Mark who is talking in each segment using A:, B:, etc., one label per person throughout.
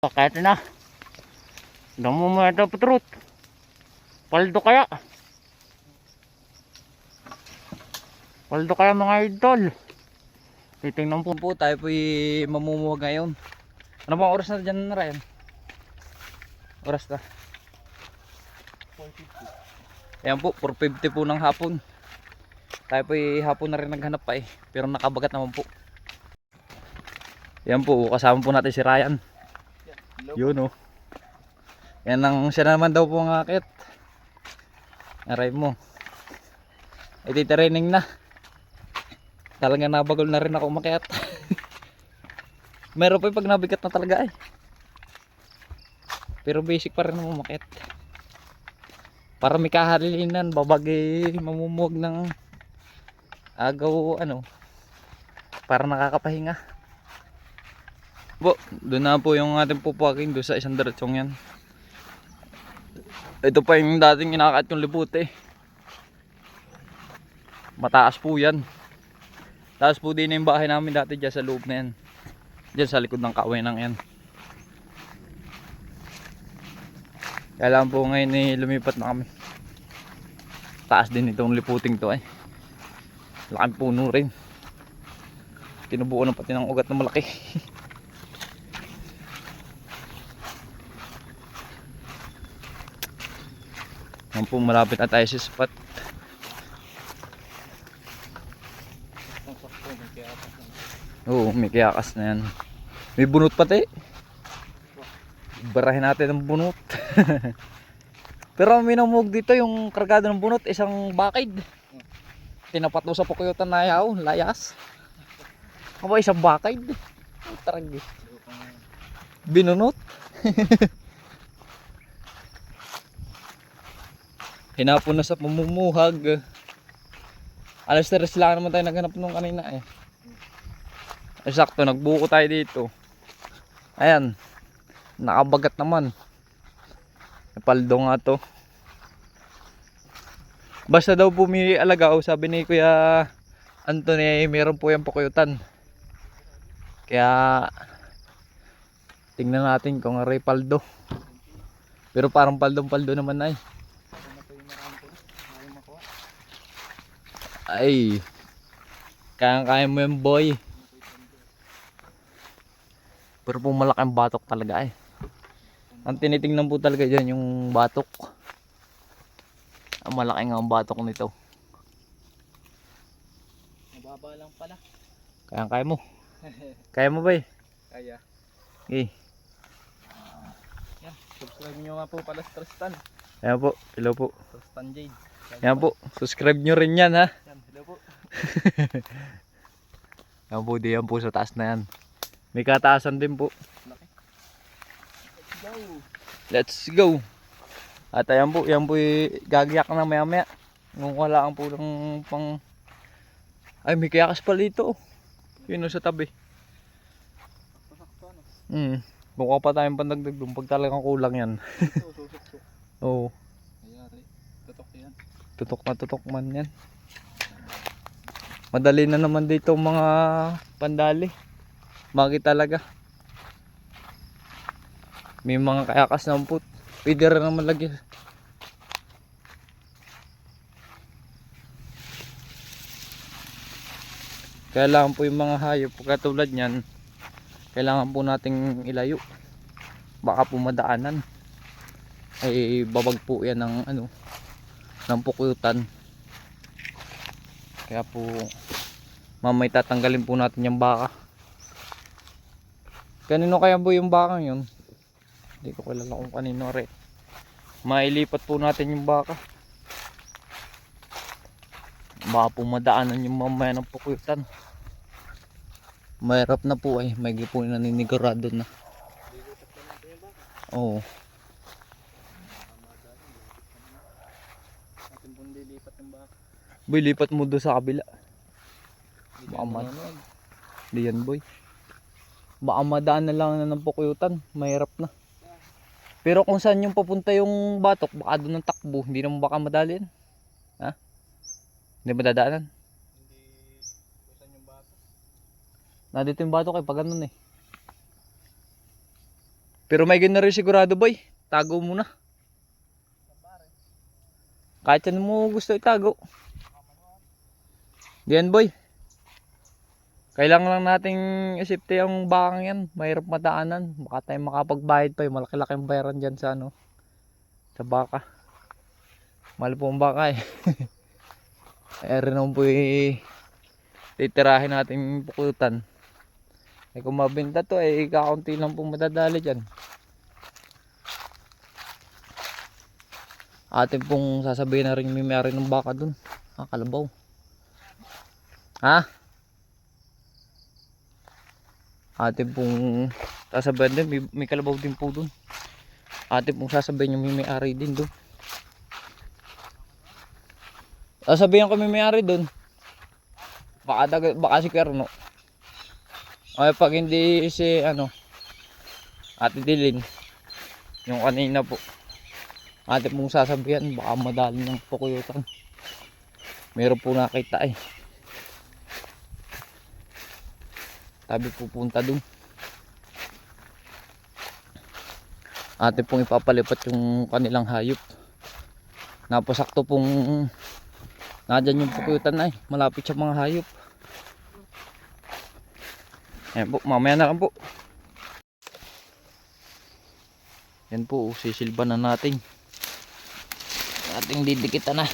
A: Kahit na. Damo mo ito putrut. Paldo kaya. Paldo kaya mga idol. Titingnan po
B: Tayo po mamumuwag ngayon. Ano bang oras na dyan na Ryan? Oras na 4:50. Ayan po, 4:50 po ng hapon. Tayo po hapon na rin naghanap pa pero nakabagat naman po. Ayan po, kasama po natin si Ryan. Yun o. Yan ang siya naman daw po ang akit. Aray mo. Iti-training na. Talaga nabagol na rin ako umakyat. Meron pa yung pag nabigat na talaga pero basic pa rin ang umakyat. Para may kahalilinan, babagi mamumuwag ng agaw para nakakapahinga. Doon na po yung ating pupuwaking doon sa isang diretsong yan. Ito pa yung dating inakit yung libuti. Mataas po yan. Taas po din yung bahay namin dati dyan sa loob na yan. Dyan sa likod ng kawainang yan. Kaya lang po ngayon lumipat na kami. Taas din itong liputing to Laking puno rin. Tinubuo na pati ng ugat na malaki. Ngayon po malapit na tayo sa spot. Oo, may kiyakas na yan. May bunot pati. Barahin natin ang bunot. Pero ang minamug dito yung kargado ng bunot, isang bakid. Tinapat mo sa pukuyutan na yaw, layas. Aba, isang bakid. Taragi. Binunot. Hinapon na sa pamumuhag. Alas 3 lang naman tayo naghanap nung kanina Sakto, nagbuko tayo dito. Ayan. Nakabagat naman. Napaldo nga to. Basta daw po may alagaw, sabi ni Kuya Anthony, meron po yung pukuyutan. Kaya tingnan natin kung aray paldo. Pero parang paldong-paldo naman ay. Kaya mo yung boy. Pero po malaking batok talaga Ang tinitingnan po talaga dyan yung batok. Ang malaki nga ang batok nito.
A: Mababa lang pala.
B: Kaya mo. Kaya mo ba
A: Kaya.
B: Okay.
A: Yan, subscribe nyo nga po pala sa Tristan.
B: Ayan po, hello po.
A: Tristan Jade.
B: Ayan po, subscribe nyo rin yan
A: Yan, hello po.
B: Ayan po, diyan po sa taas na yan. May kataasan din po.
A: Let's go.
B: Let's go. At ayan po, yan po gagiyak na maya maya. Kung wala ang po ng pang... Ay, may kayakas pala ito. Yun sa tabi. Buka pa tayong pandagdag doon pag talagang kulang yan. Oo.
A: Tutok yan.
B: Tutok man yan. Madali na naman dito mga pandali. Magi talaga. May mga kayakas na po. Pwede rin naman lagi. Kailangan po yung mga hayop katulad niyan. Kailangan po nating ilayo. Baka po madaanan. Ay babag po yan ng ng pukuyutan. Kaya po mamay tatanggalin po natin yung baka. Kanino kaya po yung baka yun? Hindi ko kilala kung kanino rin. Mailipat po natin yung baka. Baka po madaanan yung mamaya ng pukuyutan. Mahirap na po may po naninigurado na. Oo.
A: Atin pong lilipat yung baka.
B: Boy, lipat mo doon sa kabila. Baka di yan boy. Baka madaan na lang na ng pukuyutan. Mahirap na. Pero kung saan yung papunta yung batok, baka doon ng takbo. Hindi naman baka madali yan. Ha? Hindi madadaanan.
A: Hindi kusan yung batok.
B: Nandito yung batok pag ganun Pero may ganun na rin sigurado boy. Tago muna. Kahit ano mo gusto itago. Diyan boy. Kailangan lang nating isipte ang bakang yan. Mahirap madaanan. Baka tayo makapagbayad pa. Malaki-laki ang bayaran dyan sa ano. Sa baka. Mahal po ang baka eh. Ay rin naman po titirahin natin pukutan. Eh kung mabenta to eh kakaunti lang pong madadali dyan. Atin pong sasabihin na rin may-ari ng baka dun. Kalabaw. Ha? Atin pong sasabihin din may kalabaw din po dun. Atin pong sasabihin yung may-ari din dun. Sasabihin ko may-ari dun. Baka si Kerno. Ay pag hindi si ano Ate Dilin yung kanina po atin pong sasabihan baka madali ng pukuyutan. Meron po nakita eh. Tabi pupunta dun. Atin pong ipapalipat yung kanilang hayop. Napasakto pong nadyan yung pukuyutan na eh. Malapit sa mga hayop. Ayan po, mamaya na lang po. Yan po, sisilban na natin. Ating didikitan na.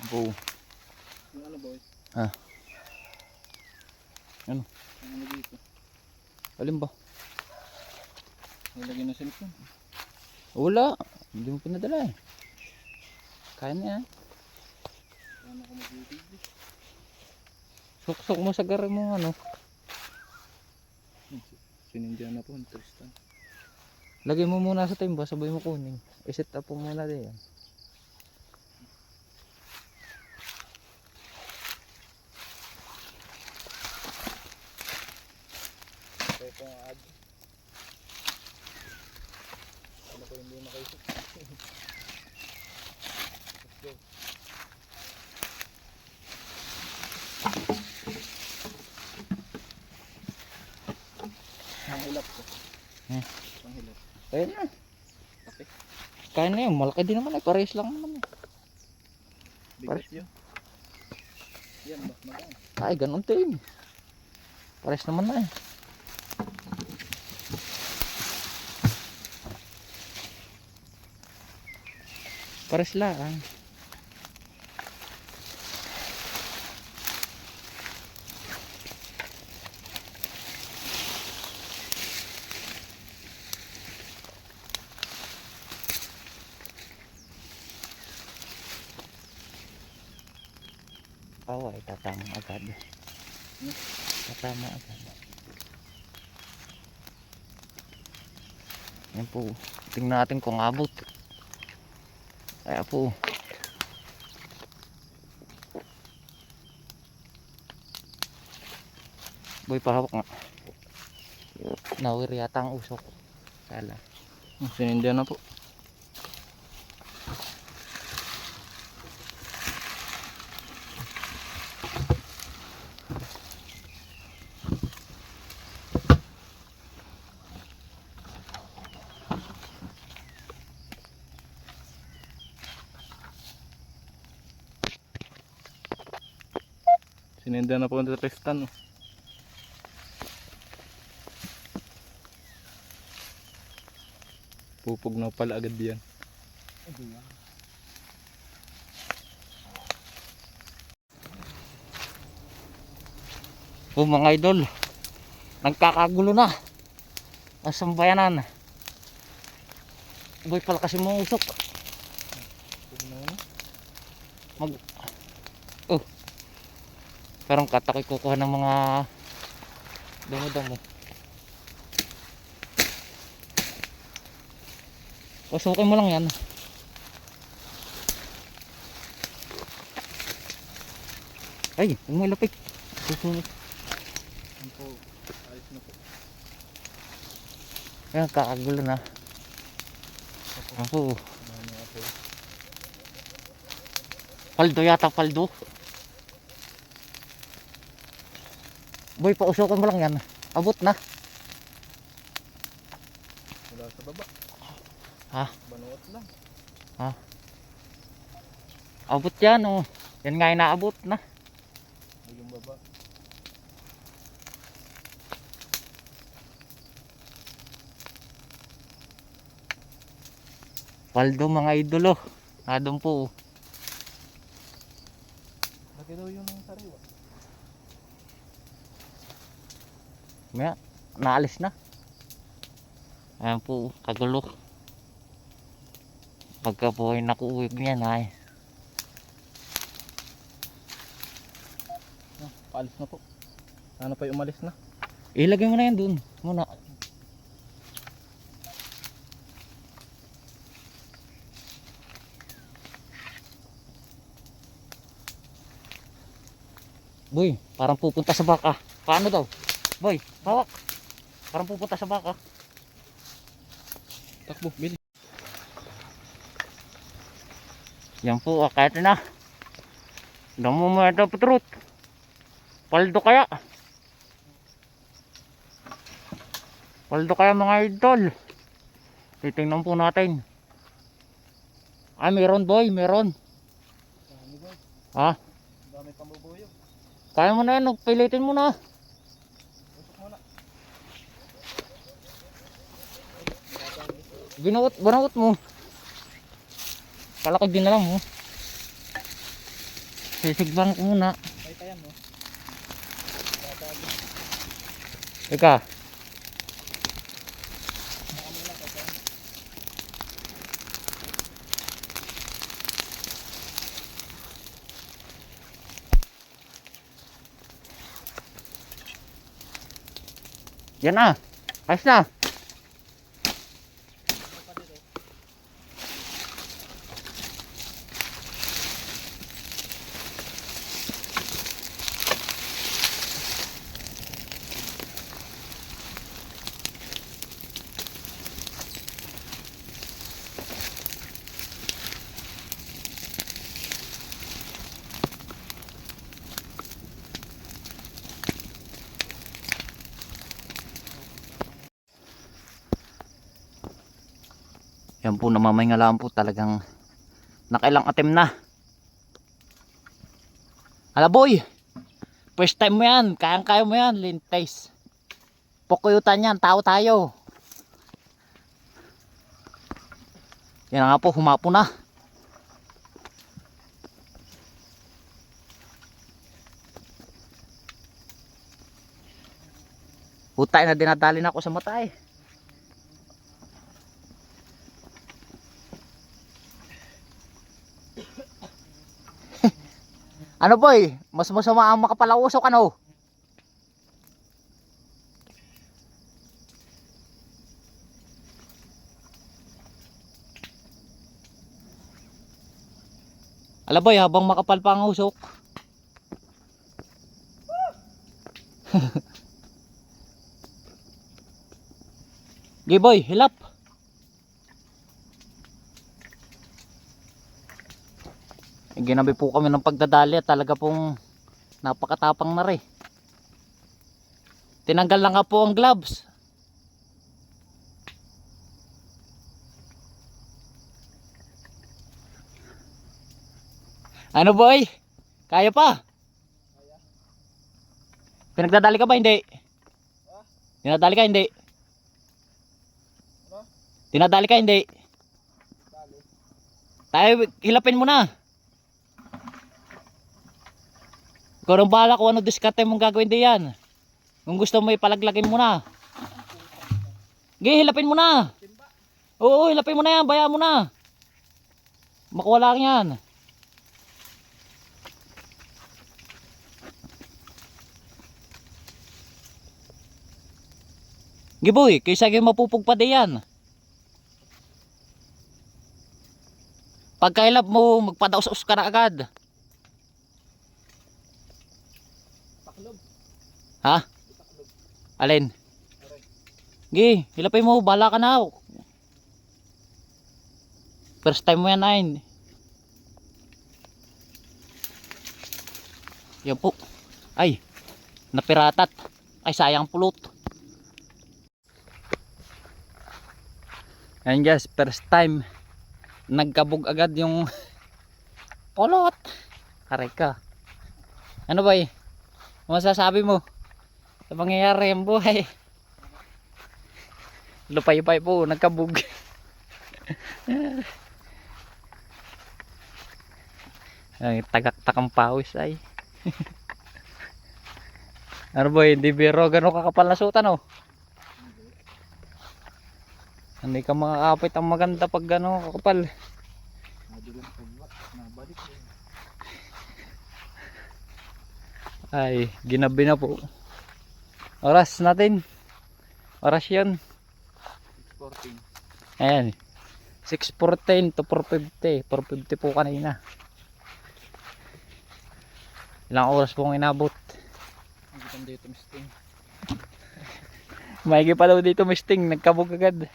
B: Po.
C: Yung ano boy?
B: Ha? Ano?
C: Ano dito?
B: Alin ba?
C: Nilagay na cellphone.
B: Wala. Hindi mo pinadala eh. Kaya na yan.
C: Paano ako mag-video?
B: Suksok mo sa gara mo ano.
C: Sinindyan na po, Tristan.
B: Lagay mo muna sa timba, sabay mo kunin. I-set up mo muna din yan.
C: Kaya po nga ad. Ano ko hindi makaisip. Let's go. Panghilap ko. Panghilap.
B: Kaya na.
C: Okay.
B: Kaya na yun. Malaki din naman eh. Parehas lang naman eh.
C: Bigat yun. Yan ba? Magaan.
B: Ay, ganun din. Parehas naman na eh. Parehas lang. Oo, ay tatama agad. Tatama agad. Yan po. Tingnan natin kung abot. Kaya po. Boy, pahawak nga. Nawir yata ang usok. Sala.
C: Sinindyan na po. Sinindyan na po ang Tristan. Pupog na pala agad yan.
A: Oh mga idol, nagkakagulo na ang sambayanan. Boy pala kasi mga usok. Oh, parang katak kukuha ng mga damo-damo. Usukin mo lang yan. Ay, may lapik. Susunod.
C: Ayos na po.
A: Ayan, kakagulo na. Ako. Paldo yata, paldo. Boy, pausukan mo lang yan. Abot na.
C: Wala sa baba.
A: Ha?
C: Banuot lang.
A: Abot yan, oh. Yan nga inaabot na.
C: Ay, yung baba.
A: Paldo mga idolo. Nadong po.
C: Lagi daw yung sariwa.
A: Nga, naalis na. Ayan po, kagulo. Pagka po ay nakuuwig niyan ay.
C: Paalis na po. Ano pa yung umalis na?
A: Ilagay mo na yan dun. Muna. Boy, parang pupunta sa baka. Paano daw? Boy, hawak. Parang pupunta sa baka.
C: Takbo, bili.
A: Yan po, kahit na. Damo mo ito, Petrut. Paldo kaya. Paldo kaya mga idol. Titingnan po natin. Ah, meron boy, meron. Ha?
C: Dami pang bubuyog.
A: Kaya mo na yan, pilitin mo na.
C: Usok muna.
A: Binuot mo. Kalakag din na lang mo. Sisigban ko muna.
C: Ay, tayan mo.
A: Ika. Yan na. Ayos na. Yan po, namamahingalaan po, talagang nakailang atem na. Hala boy, first time mo yan, kayang-kaya mo yan, lintays. Pukuyutan yan, tao tayo. Yan nga po, humapo na. Hutay na dinadali na ako sa mata eh. Ano boy, mas masama ang makapalausok ano? Ala boy, habang makapal pa ang usok. Gi boy, hilap. Ginabi po kami ng pagdadali at talaga pong napakatapang na rin. Tinanggal lang nga po ang gloves. Ano boy? Kaya pa? Kaya. Pinagdadali ka ba hindi? Dinadali ka hindi? Dinadali ka hindi? Tayo, hilapin mo na. Ikaw nang bahala kung ano diskarte mong gagawin diyan. Kung gusto mo ipalaglagin mo na. Sige, hilapin mo na. Oo, hilapin mo na yan. Bayaan mo na. Makuha lang yan. Giboy, kaysa kayo mapupugpa diyan. Pagkailap mo, magpadaos-os ka na agad.
C: Taklob.
A: Ha? Alin? Gi, hilapin mo, bahala ka na. First time mo yan, Ayn. Yan po. Ay, napiratat. Ay, sayang pulot. Ayan guys, first time nagkabog agad yung pulot. Aray ka. Ano ba eh? Masasabi mo sa pangyayari ang buhay? Lupay-pay po, nagkabog. Ay, tagak-takang pawis ay. Ano ba, hindi biro, gano'n kakapal na sutan oh. Hindi ka makakapit ang maganda pag gano'n kakapal.
C: Nadulang pagbat. Nabalik.
B: Ay, ginabi na po. Oras natin. Oras yun.
C: 14.
B: Ayan. 6:14 to 4:50. 4:50 po kanina. Ilang oras pong inabot.
C: Ang kitang dito misting.
B: Maigi pa daw dito misting. Nagkabog agad.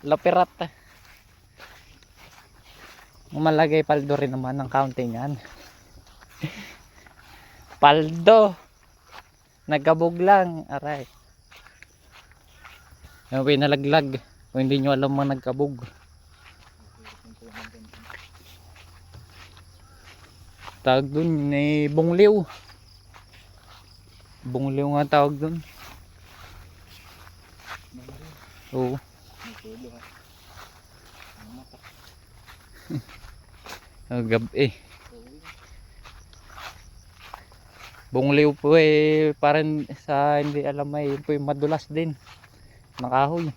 B: Lapirat. Malagay paldo rin naman ng counting yan. Paldo. Nagkabog lang. Aray. Yung pinalaglag. Kung hindi nyo alam mga nagkabog. Tawag dun ni bungliw. Bungliw nga tawag dun. Oo.
C: Nagtulo ha. Ang mata.
B: Gabi. Bungliw po eh parang sa hindi alam ay yun po yung madulas din. Nakahoy.